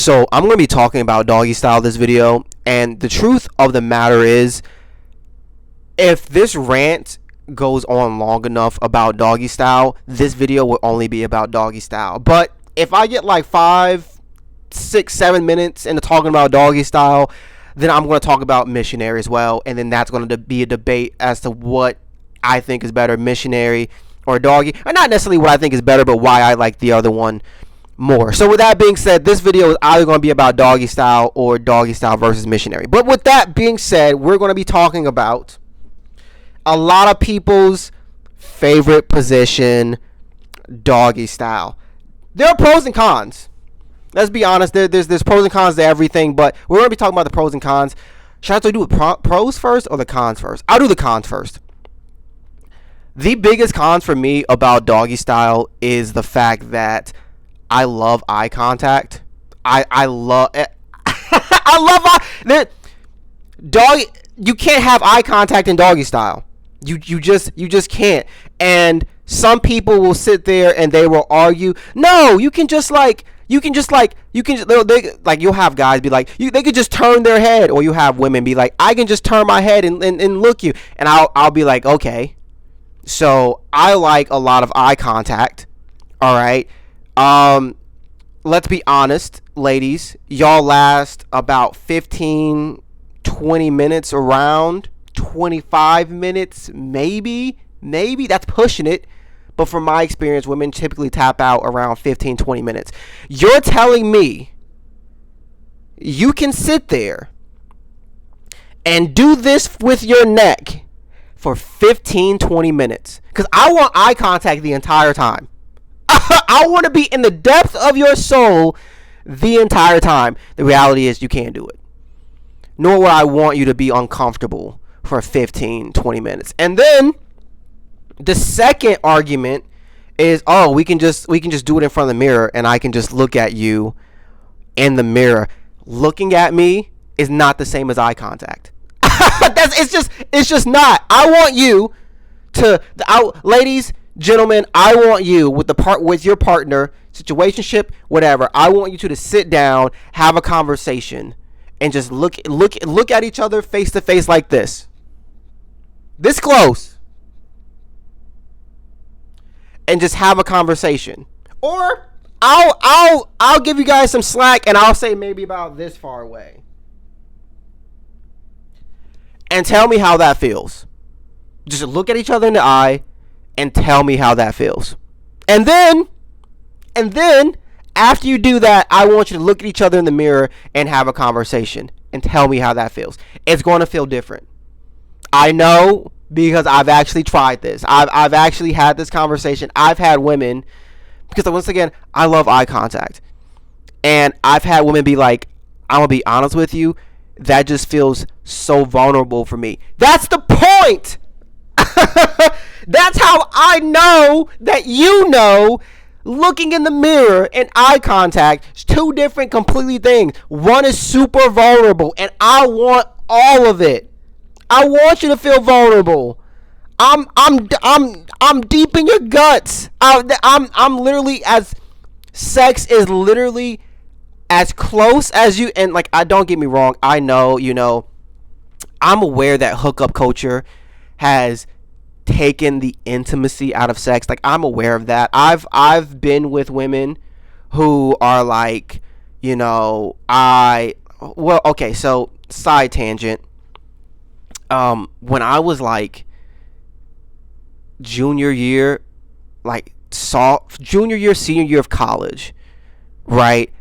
So I'm going to be talking about doggy style this video, and the truth of the matter is, if this rant goes on long enough about doggy style, this video will only be about doggy style. But if I get like 5, 6, 7 minutes into talking about doggy style, then I'm going to talk about missionary as well, and then that's going to be a debate as to what I think is better, missionary or doggy, or not necessarily what I think is better, but why I like the other one more. So with that being said, this video is either going to be about doggy style or doggy style versus missionary. But with that being said, we're going to be talking about a lot of people's favorite position, doggy style. There are pros and cons. Let's be honest, there's pros and cons to everything, but we're going to be talking about the pros and cons. Should I do the pros first or the cons first? I'll do the cons first. The biggest cons for me about doggy style is the fact that I love eye contact. I love it. I love doggy. You can't have eye contact in doggy style. You just can't. And some people will sit there and they will argue, no, you'll have guys be like, they could just turn their head, or you have women be like, I can just turn my head and look you, and I'll be like, okay. So I like a lot of eye contact. All right. Let's be honest, ladies. Y'all last about 15, 20 minutes around. 25 minutes, maybe. That's pushing it. But from my experience, women typically tap out around 15, 20 minutes. You're telling me you can sit there and do this with your neck for 15, 20 minutes. Because I want eye contact the entire time. I want to be in the depth of your soul the entire time. The reality is you can't do it. Nor would I want you to be uncomfortable for 15, 20 minutes. And then the second argument is, oh, we can just do it in front of the mirror, and I can just look at you in the mirror. Looking at me is not the same as eye contact. It's just not. I want you to, ladies, gentlemen, I want you with your partner, situationship, whatever. I want you to sit down, have a conversation, and just look at each other face to face like this close, and just have a conversation. Or I'll give you guys some slack, and I'll say maybe about this far away, and tell me how that feels. Just look at each other in the eye and tell me how that feels. And then after you do that, I want you to look at each other in the mirror and have a conversation and tell me how that feels. It's going to feel different. I know, because I've actually tried this. I've actually had this conversation. I've had women, because once again, I love eye contact. And I've had women be like, I'm going to be honest with you, that just feels so vulnerable for me. That's the point. That's how I know that you know. Looking in the mirror and eye contact is two different completely things. One is super vulnerable, and I want all of it. I want you to feel vulnerable. I'm deep in your guts. I'm literally, as sex is literally as close as you, and like, I don't get me wrong, I know, I'm aware that hookup culture has taken the intimacy out of sex. Like, I'm aware of that. I've been with women who are like, so side tangent. When I was like junior year, senior year of college, right?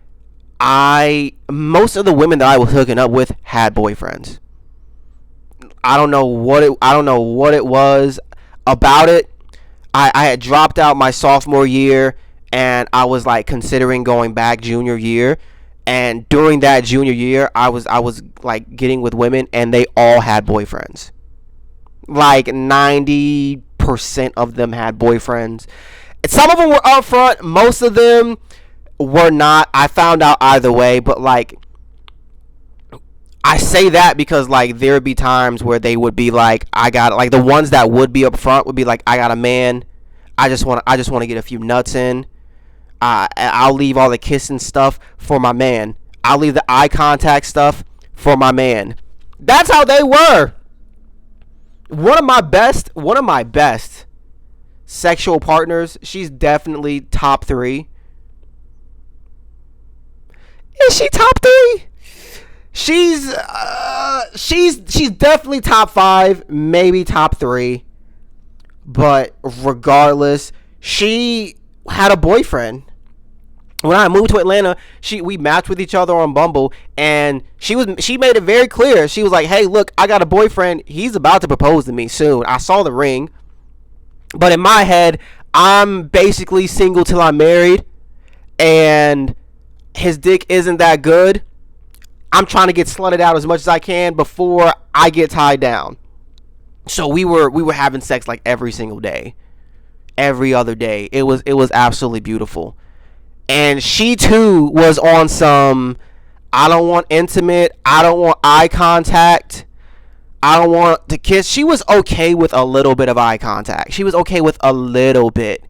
Most of the women that I was hooking up with had boyfriends. I don't know what it was about it. I had dropped out my sophomore year, and I was like considering going back junior year. And during that junior year, I was like getting with women, and they all had boyfriends. Like 90% of them had boyfriends. Some of them were upfront. Most of them were not. I found out either way, but like, I say that because like there would be times where they would be like, the ones that would be up front would be like, I got a man, I just want to get a few nuts in. I'll leave all the kissing stuff for my man. I'll leave the eye contact stuff for my man. That's how they were. One of my best sexual partners. She's definitely top 3. Is she top 3? She's definitely top 5, maybe top 3. But regardless, she had a boyfriend. When I moved to Atlanta, we matched with each other on Bumble, and she made it very clear. She was like, "Hey, look, I got a boyfriend. He's about to propose to me soon. I saw the ring, but in my head, I'm basically single till I'm married, and his dick isn't that good. I'm trying to get slutted out as much as I can before I get tied down." So we were having sex like every single day, every other day. It was absolutely beautiful. And she too was on some, I don't want intimate, I don't want eye contact, I don't want to kiss. She was okay with a little bit of eye contact. She was okay with a little bit.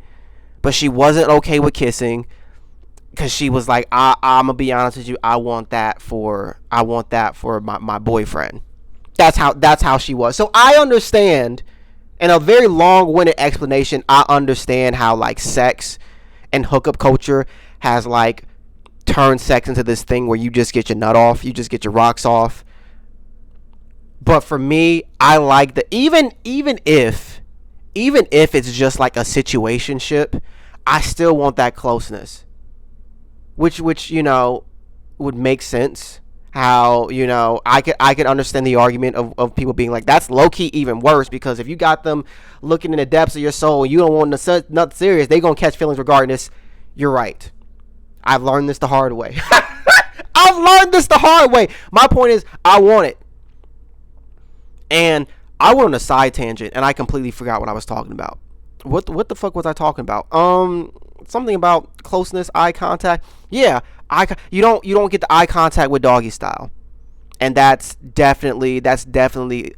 But she wasn't okay with kissing. Because she was like, I'm going to be honest with you, I want that for my boyfriend. That's how she was. So I understand, in a very long-winded explanation, I understand how like sex and hookup culture has like turned sex into this thing where you just get your nut off, you just get your rocks off. But for me, I like the even if it's just like a situationship, I still want that closeness. Which would make sense. How, I could understand the argument of people being like, that's low-key even worse, because if you got them looking in the depths of your soul and you don't want nothing serious, they gonna catch feelings regardless. You're right. I've learned this the hard way. My point is, I want it. And I went on a side tangent and I completely forgot what I was talking about. What the fuck was I talking about? Something about closeness, eye contact. Yeah, you don't get the eye contact with doggy style, and that's definitely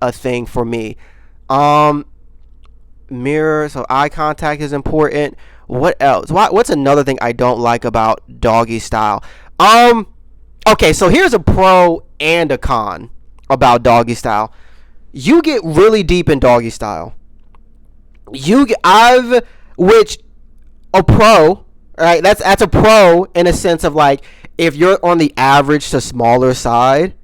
a thing for me. Mirror, so eye contact is important. What else? What's another thing I don't like about doggy style? Okay, so here's a pro and a con about doggy style. You get really deep in doggy style. A pro, right? That's a pro in a sense of like, if you're on the average to smaller side,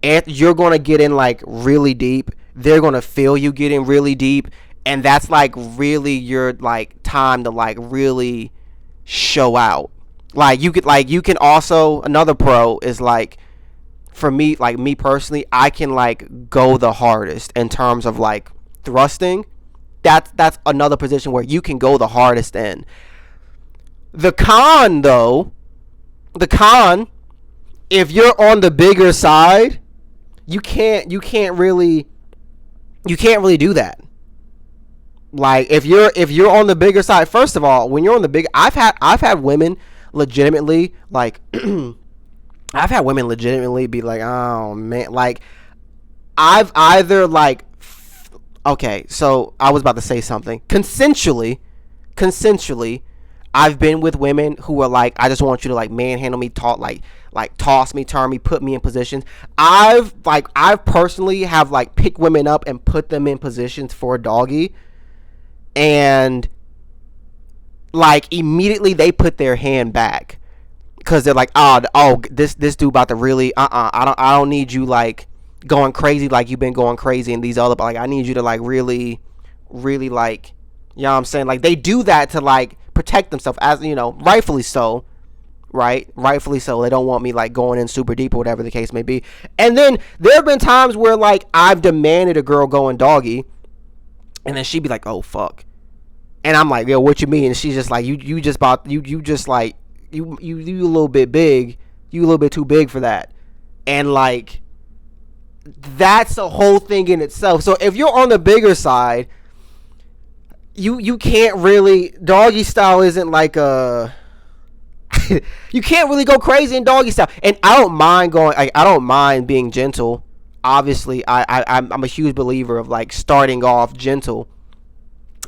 and you're gonna get in like really deep, they're gonna feel you getting really deep, and that's like really your like time to like really show out. Like you can also, another pro is like, for me, like me personally, I can like go the hardest in terms of like thrusting. That's another position where you can go the hardest in. The con, if you're on the bigger side, you can't really do that. Like if you're on the bigger side, first of all, when you're on the big, I've had women legitimately like I've had women legitimately be like, oh man, like I've either like, okay, so I was about to say something. Consensually, I've been with women who are like, I just want you to like manhandle me, like toss me, turn me, put me in positions. I've personally have like picked women up and put them in positions for a doggy, and like immediately they put their hand back because they're like, oh, this dude about to really, I don't need you like going crazy like you've been going crazy in these other, but like I need you to like really like, you know what I'm saying? Like they do that to like protect themselves, as rightfully so, right? Rightfully so. They don't want me like going in super deep or whatever the case may be. And then there have been times where like I've demanded a girl going doggy, and then she'd be like, oh fuck, and I'm like, yo, what you mean? And she's just like, you just like you a little bit big, you a little bit too big for that. And like that's the whole thing in itself. So if you're on the bigger side, you can't really, doggy style isn't like a you can't really go crazy in doggy style. And I don't mind being gentle. Obviously, I'm a huge believer of like starting off gentle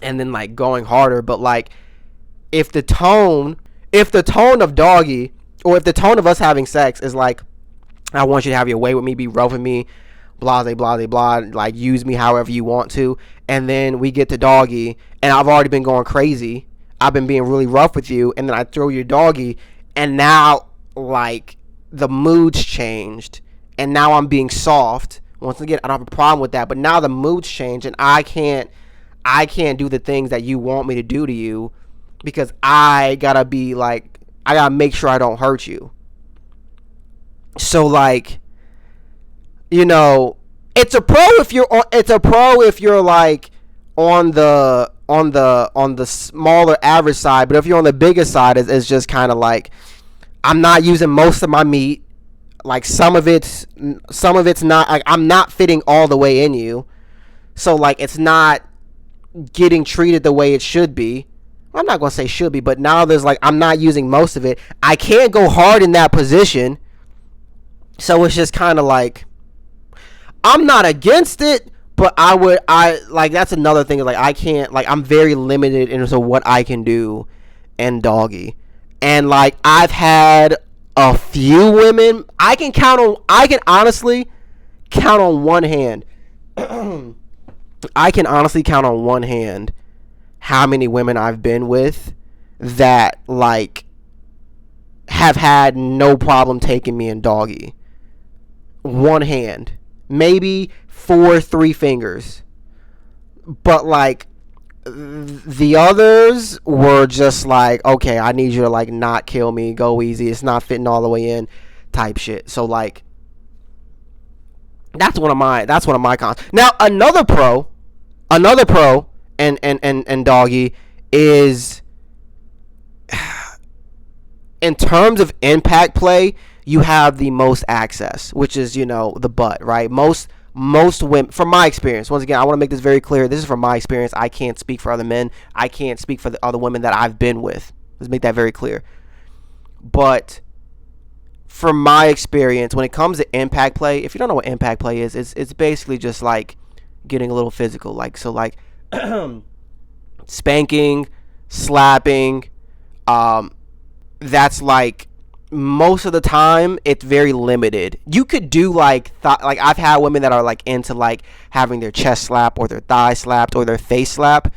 and then like going harder. But like if the tone of doggy or if the tone of us having sex is like, I want you to have your way with me, be rough with me, blah, blah, blah, blah, like use me however you want to, and then we get to doggy, and I've already been going crazy, I've been being really rough with you, and then I throw your doggy, and now, like, the mood's changed, and now I'm being soft. Once again, I don't have a problem with that, but now the mood's changed, and I can't do the things that you want me to do to you, because I gotta make sure I don't hurt you. So, like, you know, it's a pro if you're like on the smaller average side, but if you're on the bigger side, it's just kind of like, I'm not using most of my meat, like some of it's not, like, I'm not fitting all the way in you, so like it's not getting treated the way it should be. I'm not gonna say should be, but now there's like, I'm not using most of it. I can't go hard in that position, so it's just kind of like, I'm not against it, but that's another thing. Like, I can't, like, I'm very limited in terms of what I can do in doggy. And, like, I've had a few women, I can honestly count on one hand. I can honestly count on one hand how many women I've been with that, like, have had no problem taking me in doggy. One hand. Maybe 3 fingers. But, like, the others were just like, okay, I need you to, like, not kill me, go easy, it's not fitting all the way in type shit. So, like, that's one of my cons. Now, another pro and doggy is, in terms of impact play, you have the most access, which is, you know, the butt, right? Most women, from my experience, once again, I want to make this very clear. This is from my experience. I can't speak for other men. I can't speak for the other women that I've been with. Let's make that very clear. But from my experience, when it comes to impact play, if you don't know what impact play is, it's basically just like getting a little physical. Like, so like spanking, slapping, that's like, most of the time it's very limited. You could do like I've had women that are like into like having their chest slapped or their thigh slapped or their face slapped.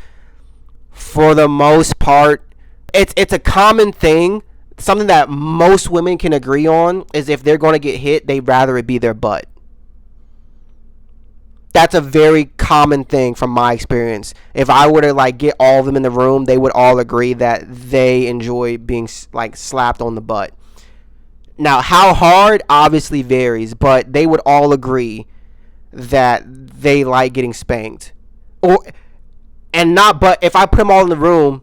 For the most part, it's a common thing. Something that most women can agree on is, if they're going to get hit, they'd rather it be their butt. That's a very common thing from my experience. If I were to like get all of them in the room, they would all agree that they enjoy being like slapped on the butt. Now, how hard obviously varies, but they would all agree that they like getting spanked. But if I put them all in the room,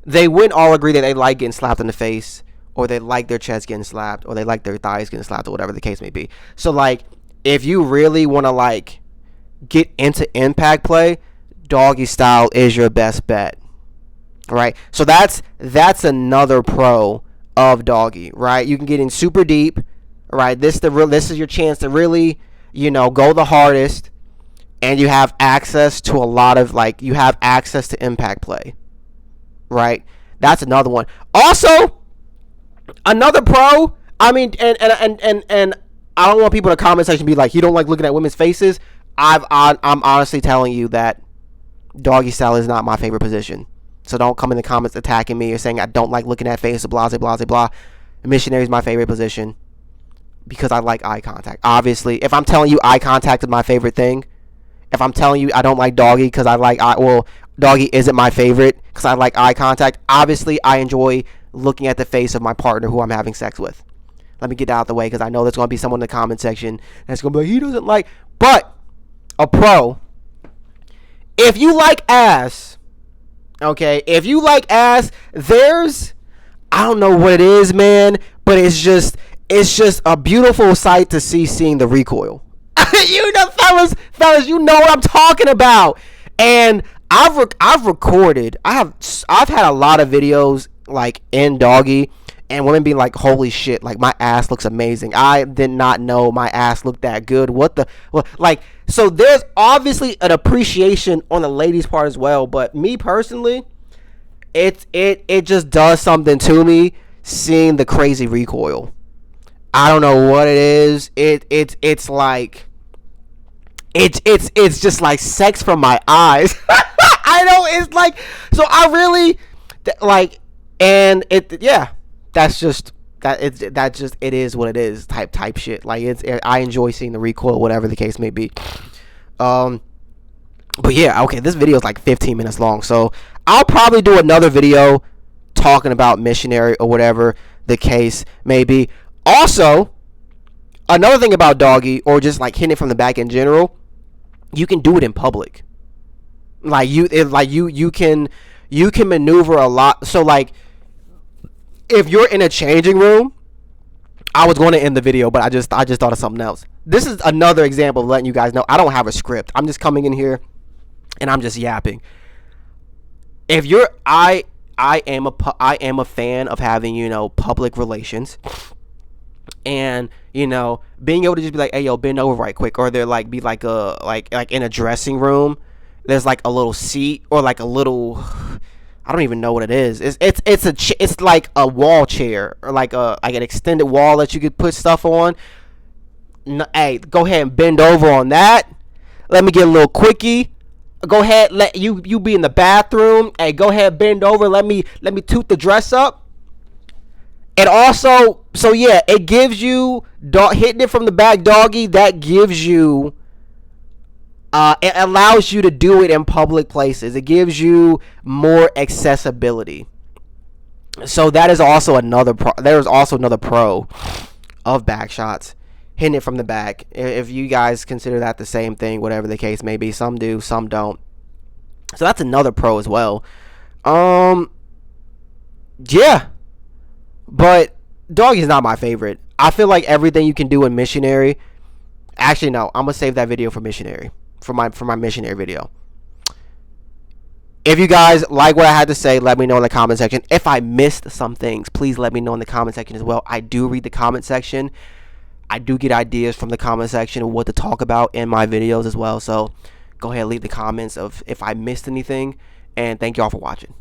they wouldn't all agree that they like getting slapped in the face, or they like their chest getting slapped, or they like their thighs getting slapped, or whatever the case may be. So, like, if you really want to, like, get into impact play, doggy style is your best bet, right? So that's another pro of doggy, right? You can get in super deep, right? This is your chance to really, you know, go the hardest, and you have access to a lot of, like, you have access to impact play, right? That's another one. Also, another pro, I mean, and I don't want people in the comment section to be like, you don't like looking at women's faces. I'm honestly telling you that doggy style is not my favorite position. So don't come in the comments attacking me or saying I don't like looking at faces, blah, blah, blah, blah. Missionary is my favorite position because I like eye contact. Obviously, if I'm telling you eye contact is my favorite thing, if I'm telling you I don't like doggy because doggy isn't my favorite because I like eye contact, obviously I enjoy looking at the face of my partner who I'm having sex with. Let me get that out of the way, because I know there's going to be someone in the comment section that's going to be like, he doesn't like. But a pro, if you like ass, okay, if you like ass, I don't know what it is, man, but it's just a beautiful sight to seeing the recoil. You know, fellas, you know what I'm talking about. And I've had a lot of videos like in doggy, and women being like, holy shit, like, my ass looks amazing. I did not know my ass looked that good. So there's obviously an appreciation on the ladies' part as well. But me personally, it just does something to me seeing the crazy recoil. I don't know what it is. It's like it's just like sex from my eyes. I know, it's like, so I really like, and it, yeah, that's just it is what it is type shit. Like, I enjoy seeing the recoil, whatever the case may be. But yeah, okay, this video is like 15 minutes long, so I'll probably do another video talking about missionary or whatever the case may be. Also, another thing about doggy, or just like hitting it from the back in general, you can do it in public. Like you can maneuver a lot. So like, if you're in a changing room, I was going to end the video, but I just thought of something else. This is another example of letting you guys know I don't have a script. I'm just coming in here and I'm just yapping. If you're, I am a fan of having, you know, public relations, and, you know, being able to just be like, hey, yo, bend over right quick, or there like be like a like in a dressing room, there's like a little seat, or like a little, I don't even know what it is. It's like a wall chair, or like an extended wall that you could put stuff on. No, hey, go ahead and bend over on that. Let me get a little quickie. Go ahead, let you be in the bathroom. Hey, go ahead, bend over. Let me toot the dress up. And also, so yeah, it gives you hitting it from the back, doggy. That gives you, it allows you to do it in public places. It gives you more accessibility. So that is also another pro. There is also another pro of back shots, hitting it from the back. If you guys consider that the same thing, whatever the case may be, some do, some don't. So that's another pro as well. Yeah. But doggy is not my favorite. I feel like everything you can do in missionary. Actually, no. I'm gonna save that video for missionary. For my missionary video. If you guys like what I had to say, let me know in the comment section. If I missed some things, please let me know in the comment section as well. I do read the comment section. I do get ideas from the comment section of what to talk about in my videos as well. So go ahead and leave the comments of if I missed anything. And thank y'all for watching.